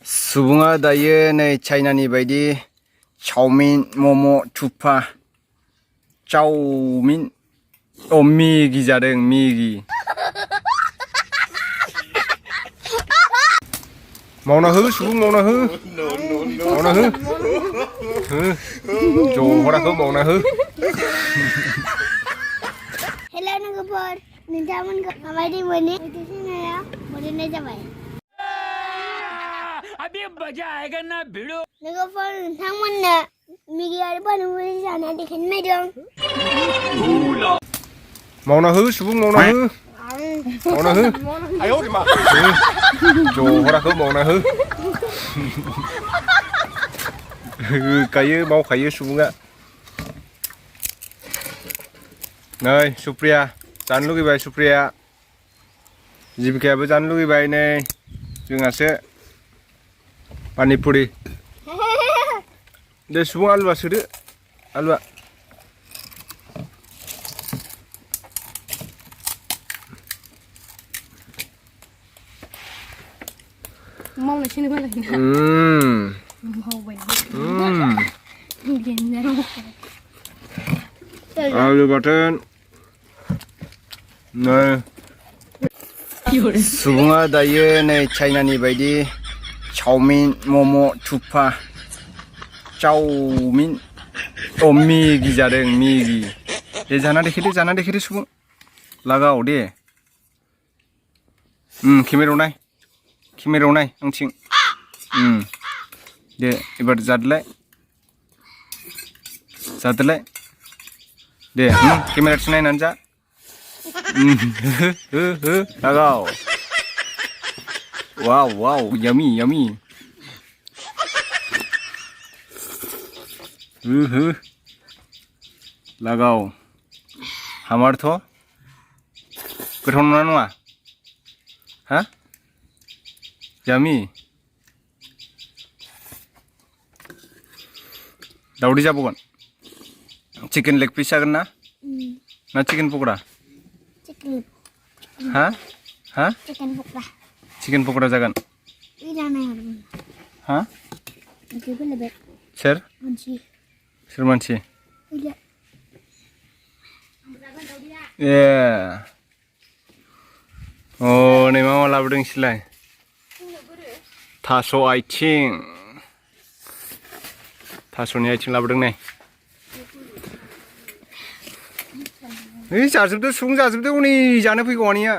सुबुङा दायो नै चाइनानि बायदि चाउमिन मम' थुफा चाउमिन मेगि जादों मेगि मावना हो सुबुं मावना हो मावना हो जहराखौ मावना हो हेलो लोगोफोर नोंथांमोनखौ माबायदि मोनो सिनाया मोननाय जाबाय अभी मजा आएगा ना भिड़ो लोगोफोर नोंथांमोननो मिगि आरो पानिपुरि जाना देखायनो नायदों मावना हो सुबुं मावना हो मावना हो जहराखौ मावना हो होखायो मावखायो सुबुङा नै सुप्रिया जानो लुगैबाय सुप्रिया जिबिकायाबो जानो लुगैबाय नै जोंहासो पानिपुरि दे सुबुं आलुआ सोदो आलुआ मावनोसैनो बालाय मावबाय आलु बाथोन नै सुबुङा दायो नै चाइनानि बायदि चाउमिन मम' थुफा चाउमिन मेगि जादों मेगि दे जाना देखायदो सुबुं लागाव दे केमेरायाव नाय आंथिं दे एबार जादोलाय दे केमेराथिं नायनानै जा हो लागाव वाव यमी हो लागाव हामारथ' गोथाव नङा हा यमी दावदै जाबावगोन चिकेन लेग पिस जागोन ना चिकेन पक'रा हा चिकेन पक'रा जागोन हा सोर मानसि ए नै मा लाबोदों सिलाय थास' आथिं थास'नि आथिं लाबोदों नै जाजोबदो सुबुं जाजोबदो हनै जानो फैगौ आनैया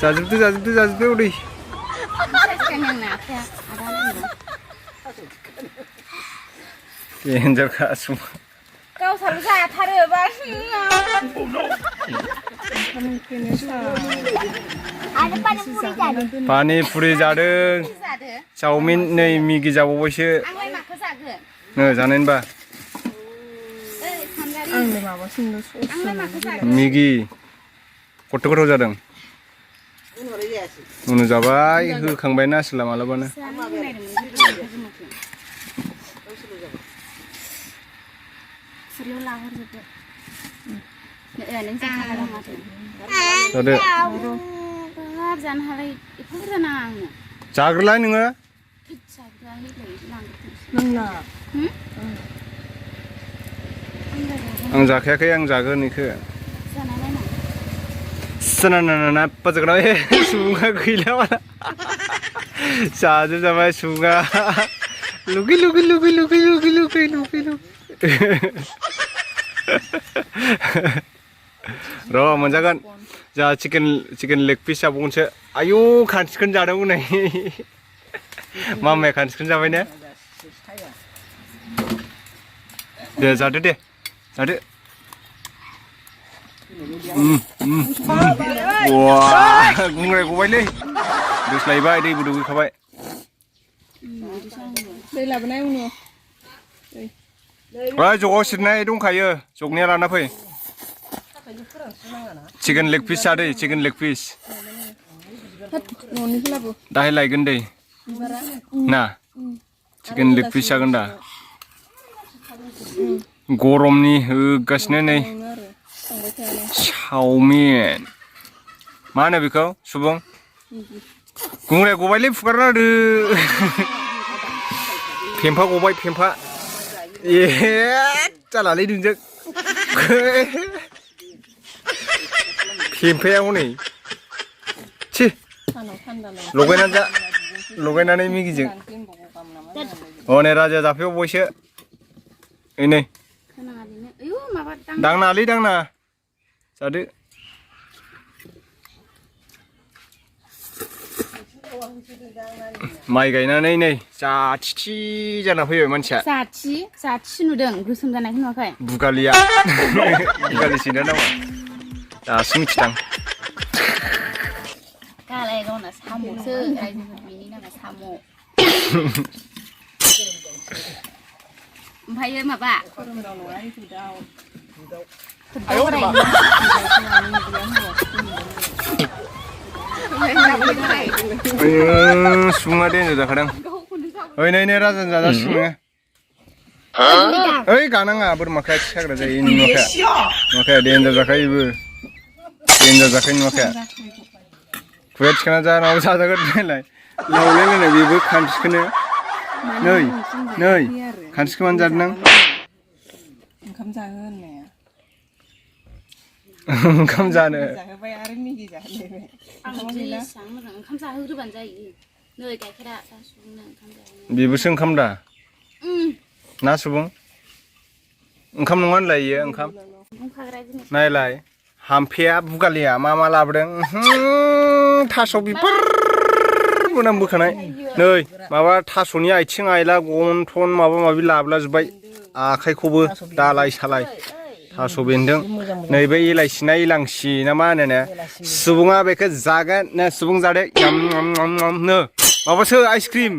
जाजोबदो हनै देन्जारखा सुबुं गावसाल' जाथारो पानिपुरि जादों चाउमिन नै मेगि जाबावबायसो जानायनोबा मेगि खथ' गोथाव जादों उनाव जाबाय होखांबायना आसोला मालाबानो जाग्रोलाय नोङो आं जाखायाखै आं जागोन बेखौ सोना पाजाग्रा सुबुङा गैला माला जाजोबजाबाय सुबुङा लुगै र' मोनजागोन जोंहा चिकेन लेग पिस जाबावगोनसो आयु खानसिखौनो जादों नै मामाया खानसिखौनो जाबाय ने दे जादो गुंग्राय गबायलै दोस्लायबाय दैबो दुगैखाबाय दै लाबोनाय उनाव जगाव सिरनाय दंखायो जगनिया लाना फै चिकेन लेग पिस जादो चिकेन लेग पिस दाहाय लायगोन दै ना चिकेन लेग पिस जागोन दा गरमनि होगासिनो नै चाउमिन मा होनो बेखौ सुबुं गुंग्राया गबायलै फुगारना होदो फेम्फा गबाय फेम्फा ए जालालै नोंजों फेम्फाया हनै छि लगायनानै मिगिजों हनै राजा जाफैयाव बयसो नै दांनालै दांना जादो माइ गायनानै नै जाथि जाना फैबाय मानसिया जाथि नुदों गोसोम जानायखौ नुवाखै बुगालिया बुगालिसो ना नामा दासो मिथिदां दालाय गावना साम'सो रायजोफोर बेनि नामा साम' ओमफ्रायो माबा सुङा देन्जार जाखादों ओइ नै राजान जाजासिनो ओइ गानाङा बोरमाखाया थिखाग्रा जायो नुवाखाया देन्जार जाखायोबो देन्जार जाखायो नुवाखाया खुया थिखाना जानाबो जाजागोन नायलाय लावलायलायनाय बेबो खानस्रिखौनो नै खानस्रिखौ मानो जादों नों ओंखाम जाहो होननाया ओंखाम जानो जाहोबाय आरो मेगि जाहोलायबाय ओंखाम जाहोग्रोबानो जायो नै गाइखेरा दा सुबुंनो ओंखाम जाहोनो बेबोसो ओंखाम दा ना सुबुं ओंखाम नङा होनलाय इयो ओंखाम नायलाय हामफेया बुगालिया मा लाबोदों थास' बिबार मोनामबोखानाय नै माबा थास'नि आथिं आइला गन्थन माबा माबि लाबोलाजोब्बाय आखाइखौबो दालाय सालाय थास' बेन्दों नैबे इलाइसिना इलांसि ना मा होनो सुबुङा बेखौ जागोन ना सुबुं जादो नो माबासो आइसक्रिम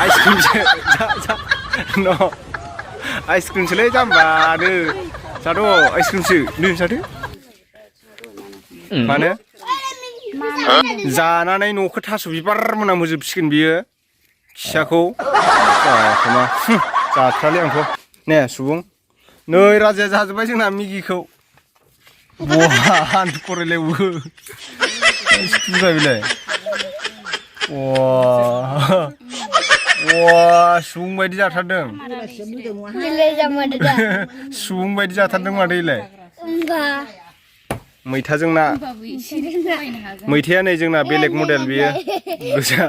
आइसक्रिमसो न आइसक्रिमसोलै जाम्बानो जाद' आइसक्रिमसो नै जादो मानो जानानै न'खौ थास' बिबार मोनामहोजोबसिगोन बियो खियाखौ जाथ्रालै आंथ' ने सुबुं नै राजाया जाजोब्बाय जोंना मिगिखौ बहा हान्थु खरायलायबो बुजा बेलाय सुबुं बायदि जाथारदों सुबुं बायदि जाथारदों माथो इलाय मैथाजों ना मैथाया नै जोंना बेलेग मडेल बियो गोजा